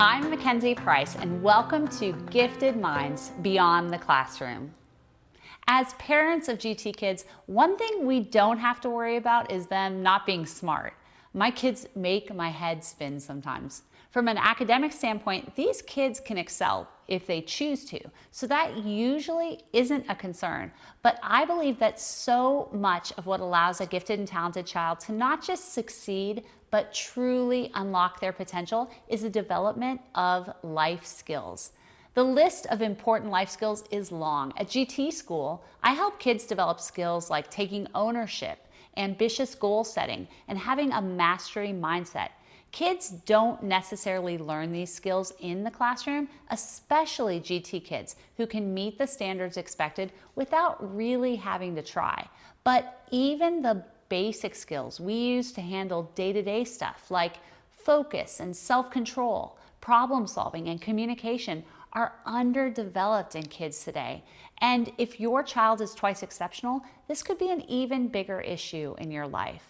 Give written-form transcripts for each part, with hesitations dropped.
I'm Mackenzie Price, and welcome to Gifted Minds Beyond the Classroom. As parents of GT kids, one thing we don't have to worry about is them not being smart. My kids make my head spin sometimes. From an academic standpoint, these kids can excel if they choose to, so that usually isn't a concern. But I believe that so much of what allows a gifted and talented child to not just succeed, but truly unlock their potential is the development of life skills. The list of important life skills is long. At GT School, I help kids develop skills like taking ownership, ambitious goal setting, and having a mastery mindset. Kids don't necessarily learn these skills in the classroom, especially GT kids who can meet the standards expected without really having to try. But even the basic skills we use to handle day-to-day stuff like focus and self-control, problem solving, and communication are underdeveloped in kids today. And if your child is twice exceptional, this could be an even bigger issue in your life.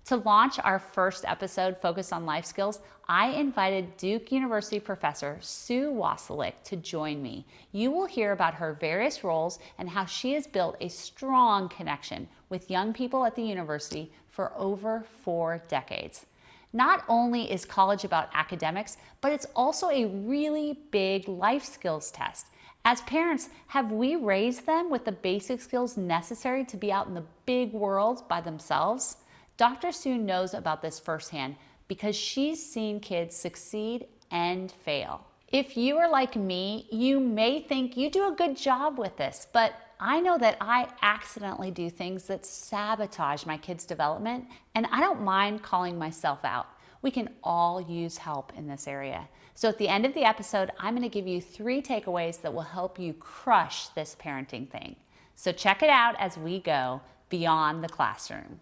To launch our first episode focused on life skills, I invited Duke University professor Sue Wasiolek to join me. You will hear about her various roles and how she has built a strong connection with young people at the university for over 4 decades. Not only is college about academics, but it's also a really big life skills test. As parents, have we raised them with the basic skills necessary to be out in the big world by themselves? Dr. Sue knows about this firsthand because she's seen kids succeed and fail. If you are like me, you may think you do a good job with this, but I know that I accidentally do things that sabotage my kids' development, and I don't mind calling myself out. We can all use help in this area. So at the end of the episode, I'm going to give you 3 takeaways that will help you crush this parenting thing. So check it out as we go beyond the classroom.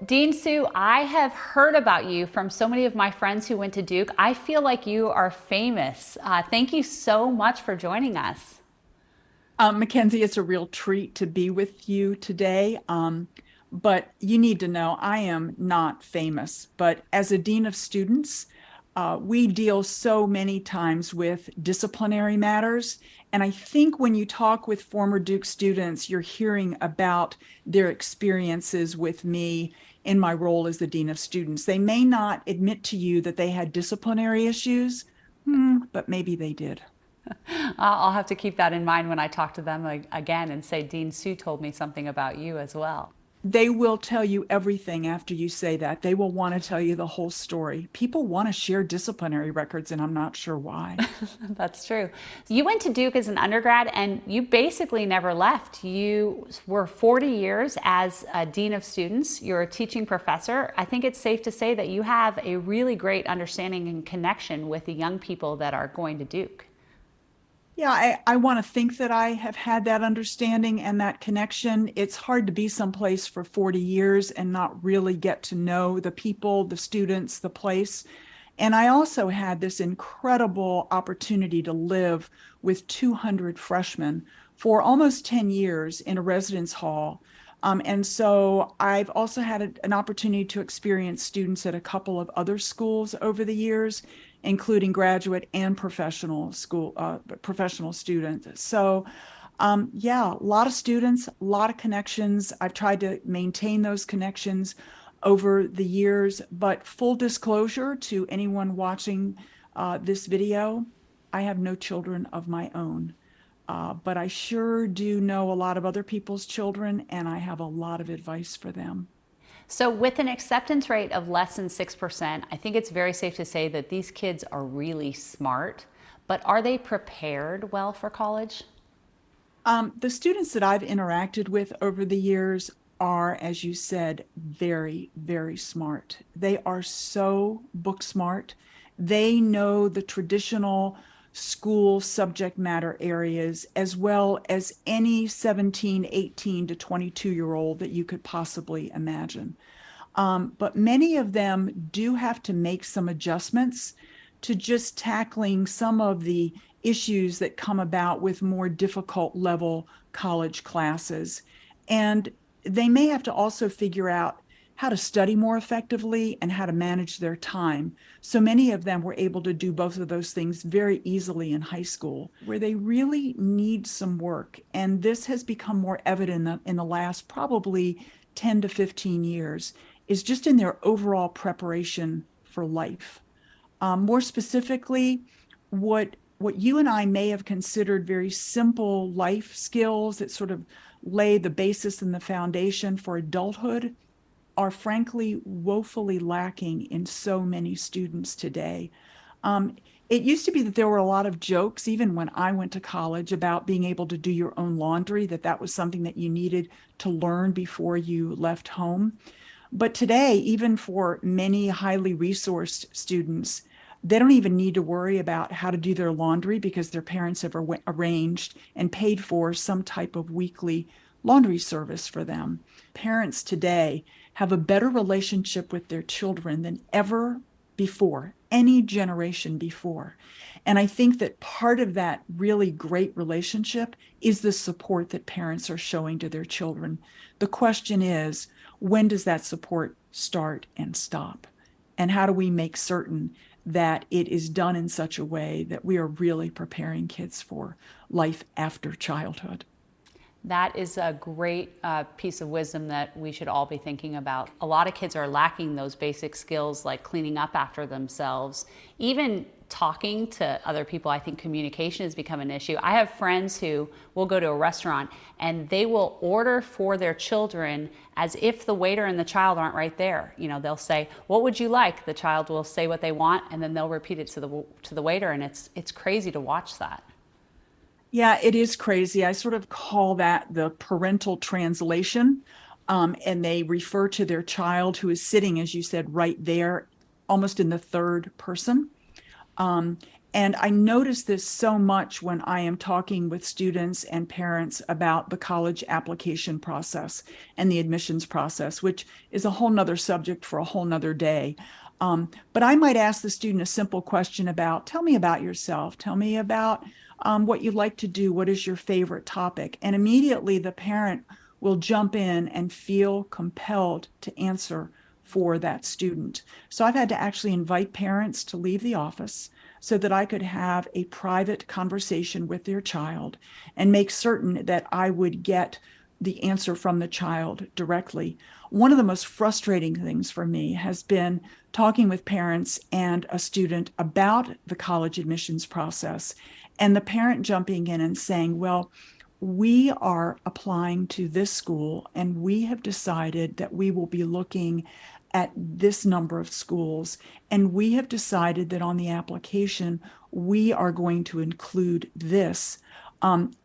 Dean Sue, I have heard about you from so many of my friends who went to Duke. I feel like you are famous. Thank you so much for joining us. Mackenzie, it's a real treat to be with you today. But you need to know I am not famous. But as a dean of students, we deal so many times with disciplinary matters. And I think when you talk with former Duke students, you're hearing about their experiences with me in my role as the dean of students. They may not admit to you that they had disciplinary issues, but maybe they did. I'll have to keep that in mind when I talk to them again and say, Dean Sue told me something about you as well. They will tell you everything after you say that. They will want to tell you the whole story. People want to share disciplinary records, and I'm not sure why. That's true. You went to Duke as an undergrad, and you basically never left. You were 40 years as a dean of students. You're a teaching professor. I think it's safe to say that you have a really great understanding and connection with the young people that are going to Duke. Yeah, I want to think that I have had that understanding and that connection. It's hard to be someplace for 40 years and not really get to know the people, the students, the place. And I also had this incredible opportunity to live with 200 freshmen for almost 10 years in a residence hall. And so I've also had an opportunity to experience students at a couple of other schools over the years, including graduate and professional students. So yeah, a lot of students, a lot of connections. I've tried to maintain those connections over the years, but full disclosure to anyone watching this video, I have no children of my own. But I sure do know a lot of other people's children, and I have a lot of advice for them. So with an acceptance rate of less than 6%, I think it's very safe to say that these kids are really smart, but are they prepared well for college? The students that I've interacted with over the years are, as you said, very smart. They are so book smart. They know the traditional school subject matter areas as well as any 17, 18 to 22-year-old that you could possibly imagine. But many of them do have to make some adjustments to just tackling some of the issues that come about with more difficult level college classes. And they may have to also figure out how to study more effectively and how to manage their time. So many of them were able to do both of those things very easily in high school, where they really need some work. And this has become more evident in the last probably 10 to 15 years, is just in their overall preparation for life. More specifically, what you and I may have considered very simple life skills that sort of lay the basis and the foundation for adulthood are frankly woefully lacking in so many students today. Um, it used to be that there were a lot of jokes, even when I went to college, about being able to do your own laundry, that was something that you needed to learn before you left home. But today, even for many highly resourced students, they don't even need to worry about how to do their laundry because their parents have arranged and paid for some type of weekly laundry service for them. Parents today have a better relationship with their children than ever before, any generation before. And I think that part of that really great relationship is the support that parents are showing to their children. The question is, when does that support start and stop? And how do we make certain that it is done in such a way that we are really preparing kids for life after childhood? That is a great piece of wisdom that we should all be thinking about. A lot of kids are lacking those basic skills like cleaning up after themselves. Even talking to other people, I think communication has become an issue. I have friends who will go to a restaurant and they will order for their children as if the waiter and the child aren't right there. You know, they'll say, "What would you like?" The child will say what they want, and then they'll repeat it to the waiter, and it's crazy to watch that. Yeah, it is crazy. I sort of call that the parental translation. And they refer to their child who is sitting, as you said, right there, almost in the third person. Um, and I notice this so much when I am talking with students and parents about the college application process and the admissions process, which is a whole nother subject for a whole nother day. But I might ask the student a simple question about, tell me about yourself. Tell me about what you like to do. What is your favorite topic? And immediately the parent will jump in and feel compelled to answer for that student. So I've had to actually invite parents to leave the office so that I could have a private conversation with their child and make certain that I would get the answer from the child directly. One of the most frustrating things for me has been talking with parents and a student about the college admissions process, and the parent jumping in and saying, well, we are applying to this school and we have decided that we will be looking at this number of schools. And we have decided that on the application, we are going to include this. And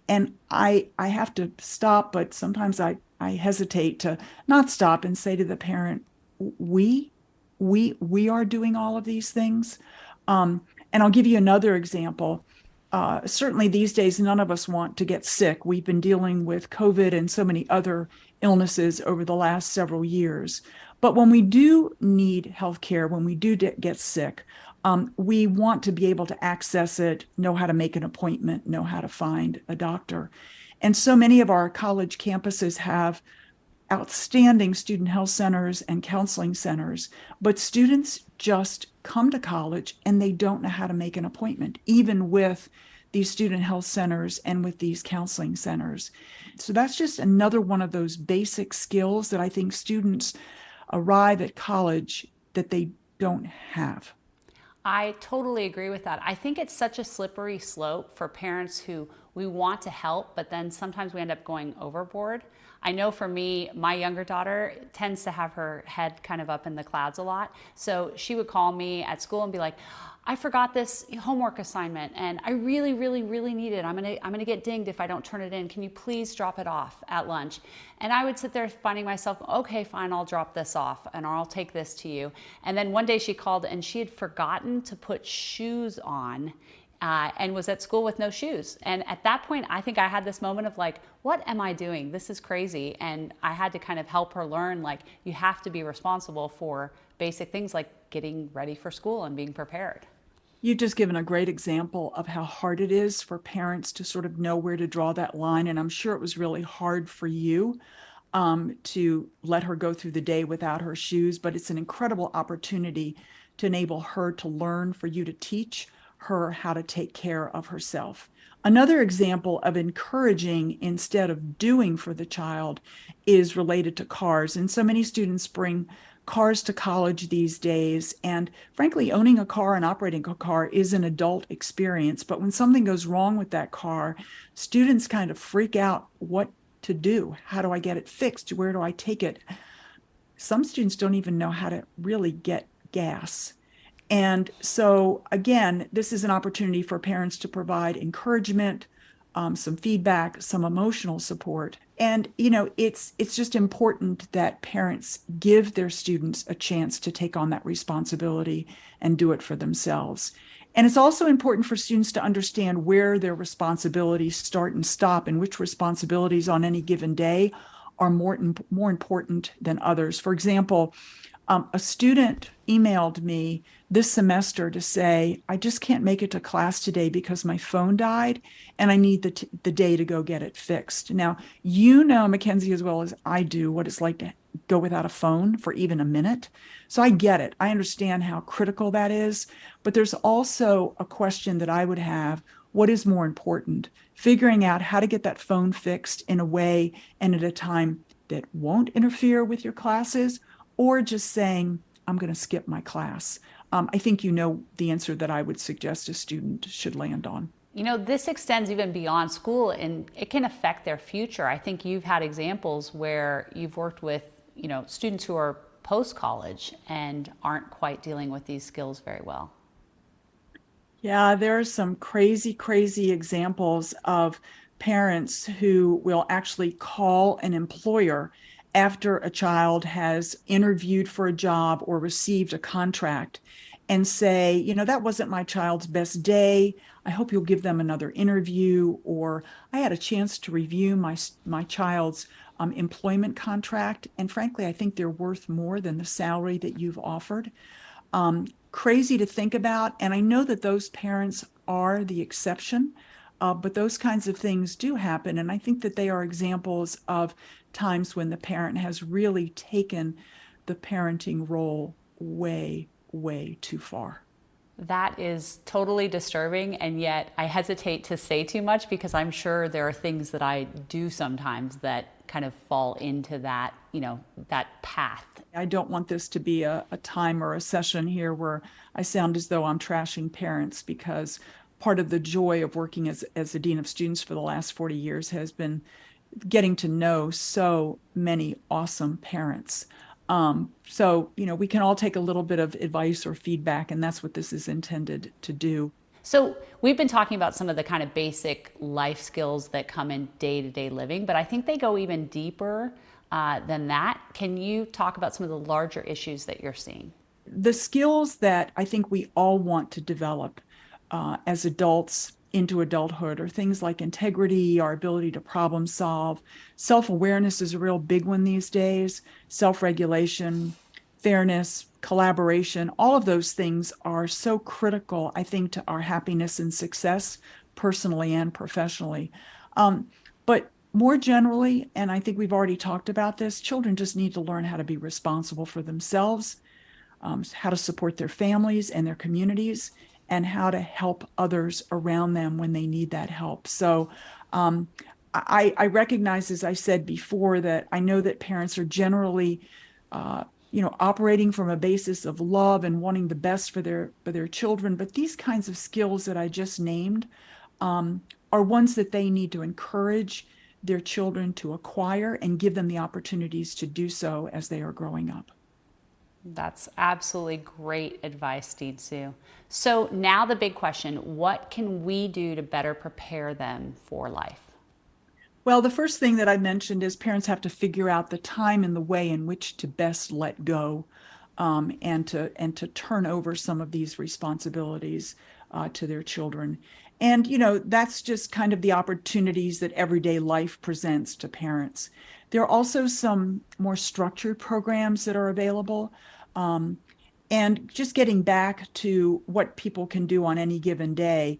I have to stop, but sometimes I hesitate to not stop and say to the parent, we, we are doing all of these things. And I'll give you another example. Certainly these days, none of us want to get sick. We've been dealing with COVID and so many other illnesses over the last several years. But when we do need healthcare, when we do get sick, we want to be able to access it, know how to make an appointment, know how to find a doctor. And so many of our college campuses have outstanding student health centers and counseling centers, but students just come to college and they don't know how to make an appointment, even with these student health centers and with these counseling centers. So that's just another one of those basic skills that I think students arrive at college that they don't have. I totally agree with that. I think it's such a slippery slope for parents who we want to help, but then sometimes we end up going overboard. I know for me, my younger daughter tends to have her head kind of up in the clouds a lot. So she would call me at school and be like, I forgot this homework assignment and I really, really, really need it. I'm gonna get dinged if I don't turn it in. Can you please drop it off at lunch? And I would sit there finding myself, okay, fine, I'll drop this off and I'll take this to you. And then one day she called and she had forgotten to put shoes on and was at school with no shoes. And at that point, I think I had this moment of like, what am I doing? This is crazy. And I had to kind of help her learn, like, you have to be responsible for basic things like getting ready for school and being prepared. You've just given a great example of how hard it is for parents to sort of know where to draw that line. And I'm sure it was really hard for you. to let her go through the day without her shoes, but it's an incredible opportunity to enable her to learn, for you to teach her how to take care of herself. Another example of encouraging instead of doing for the child is related to cars. And so many students bring cars to college these days. And frankly, owning a car and operating a car is an adult experience. But when something goes wrong with that car, students kind of freak out. What to do? How do I get it fixed? Where do I take it? Some students don't even know how to really get gas. And so, again, this is an opportunity for parents to provide encouragement, some feedback, some emotional support. And, it's just important that parents give their students a chance to take on that responsibility and do it for themselves. And it's also important for students to understand where their responsibilities start and stop, and which responsibilities on any given day are more important than others. For example, a student emailed me this semester to say, I just can't make it to class today because my phone died and I need the day to go get it fixed. Now, Mackenzie, as well as I do, what it's like to go without a phone for even a minute. So I get it. I understand how critical that is. But there's also a question that I would have. What is more important? Figuring out how to get that phone fixed in a way and at a time that won't interfere with your classes, or just saying, I'm going to skip my class. I think the answer that I would suggest a student should land on. This extends even beyond school and it can affect their future. I think you've had examples where you've worked with, students who are post-college and aren't quite dealing with these skills very well. Yeah, there are some crazy, crazy examples of parents who will actually call an employer after a child has interviewed for a job or received a contract and say, that wasn't my child's best day. I hope you'll give them another interview. Or I had a chance to review my child's employment contract. And frankly, I think they're worth more than the salary that you've offered. Crazy to think about. And I know that those parents are the exception, but those kinds of things do happen. And I think that they are examples of times when the parent has really taken the parenting role way, way too far. That is totally disturbing, and yet I hesitate to say too much because I'm sure there are things that I do sometimes that kind of fall into that, that path. I don't want this to be a time or a session here where I sound as though I'm trashing parents, because part of the joy of working as a dean of students for the last 40 years has been getting to know so many awesome parents. So, we can all take a little bit of advice or feedback, and that's what this is intended to do. So we've been talking about some of the kind of basic life skills that come in day-to-day living, but I think they go even deeper than that. Can you talk about some of the larger issues that you're seeing? The skills that I think we all want to develop as adults into adulthood are things like integrity, our ability to problem solve. Self-awareness is a real big one these days. Self-regulation, fairness, collaboration, all of those things are so critical, I think, to our happiness and success, personally and professionally. But more generally, and I think we've already talked about this, children just need to learn how to be responsible for themselves, how to support their families and their communities, and how to help others around them when they need that help. So I recognize, as I said before, that I know that parents are generally, operating from a basis of love and wanting the best for their children. But these kinds of skills that I just named are ones that they need to encourage their children to acquire and give them the opportunities to do so as they are growing up. That's absolutely great advice, Dean Sue. So now the big question, what can we do to better prepare them for life? Well, the first thing that I mentioned is parents have to figure out the time and the way in which to best let go, and to turn over some of these responsibilities to their children. And, that's just kind of the opportunities that everyday life presents to parents. There are also some more structured programs that are available. And just getting back to what people can do on any given day,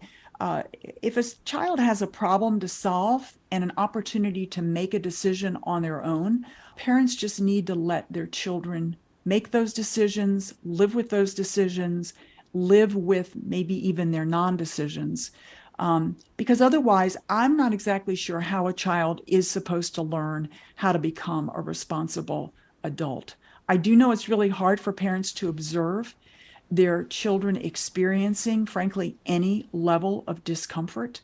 if a child has a problem to solve and an opportunity to make a decision on their own, Parents just need to let their children make those decisions, live with those decisions, live with maybe even their non-decisions. Because otherwise, I'm not exactly sure how a child is supposed to learn how to become a responsible adult. I do know it's really hard for parents to observe their children experiencing, frankly, any level of discomfort,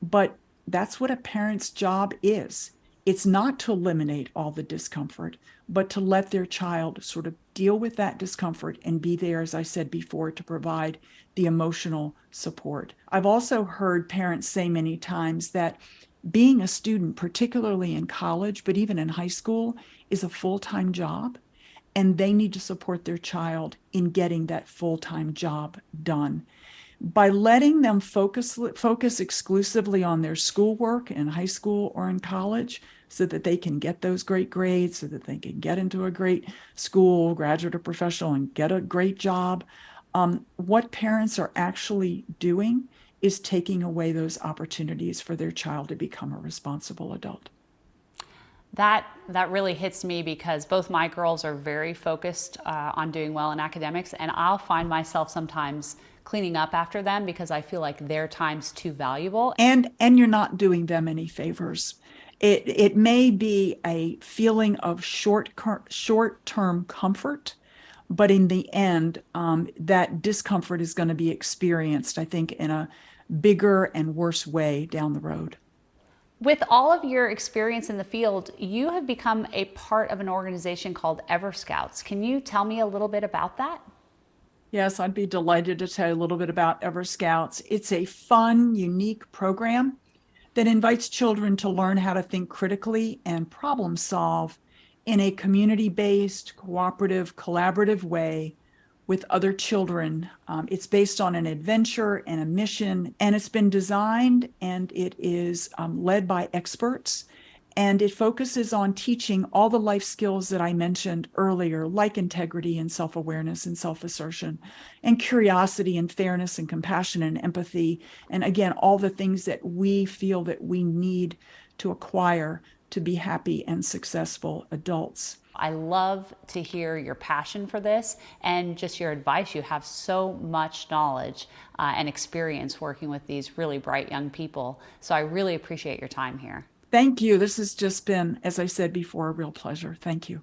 but that's what a parent's job is. It's not to eliminate all the discomfort, but to let their child sort of deal with that discomfort and be there, as I said before, to provide the emotional support. I've also heard parents say many times that being a student, particularly in college, but even in high school, is a full-time job, and they need to support their child in getting that full-time job done. By letting them focus exclusively on their schoolwork in high school or in college so that they can get those great grades, so that they can get into a great school, graduate or professional, and get a great job, what parents are actually doing is taking away those opportunities for their child to become a responsible adult. That really hits me because both my girls are very focused on doing well in academics, and I'll find myself sometimes cleaning up after them because I feel like their time's too valuable. And you're not doing them any favors. It may be a feeling of short-term comfort, but in the end, that discomfort is going to be experienced, I think, in a bigger and worse way down the road. With all of your experience in the field, you have become a part of an organization called Ever Scouts. Can you tell me a little bit about that? Yes, I'd be delighted to tell you a little bit about Ever Scouts. It's a fun, unique program that invites children to learn how to think critically and problem solve in a community-based, cooperative, collaborative way with other children. It's based on an adventure and a mission, and it's been designed and it is led by experts. And it focuses on teaching all the life skills that I mentioned earlier, like integrity and self-awareness and self-assertion, and curiosity and fairness and compassion and empathy. And again, all the things that we feel that we need to acquire to be happy and successful adults. I love to hear your passion for this and just your advice. You have so much knowledge and experience working with these really bright young people. So I really appreciate your time here. Thank you. This has just been, as I said before, a real pleasure. Thank you.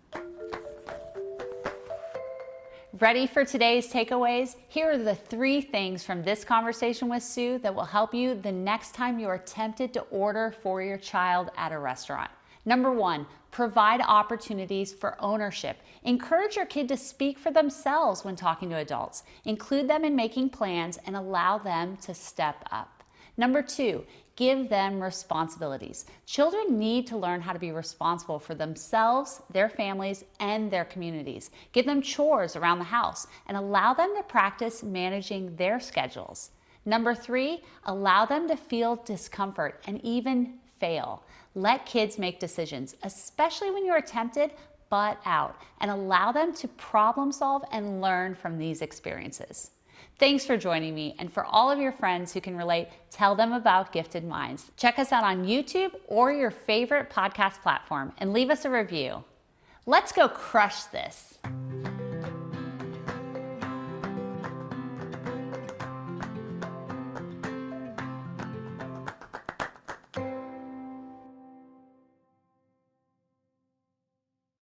Ready for today's takeaways? Here are the 3 things from this conversation with Sue that will help you the next time you are tempted to order for your child at a restaurant. Number 1, provide opportunities for ownership. Encourage your kid to speak for themselves when talking to adults. Include them in making plans and allow them to step up. Number 2, give them responsibilities. Children need to learn how to be responsible for themselves, their families, and their communities. Give them chores around the house and allow them to practice managing their schedules. Number 3, allow them to feel discomfort and even fail. Let kids make decisions, especially when you're tempted, but out, and allow them to problem solve and learn from these experiences. Thanks for joining me, and for all of your friends who can relate, tell them about Gifted Minds. Check us out on YouTube or your favorite podcast platform and leave us a review. Let's go crush this.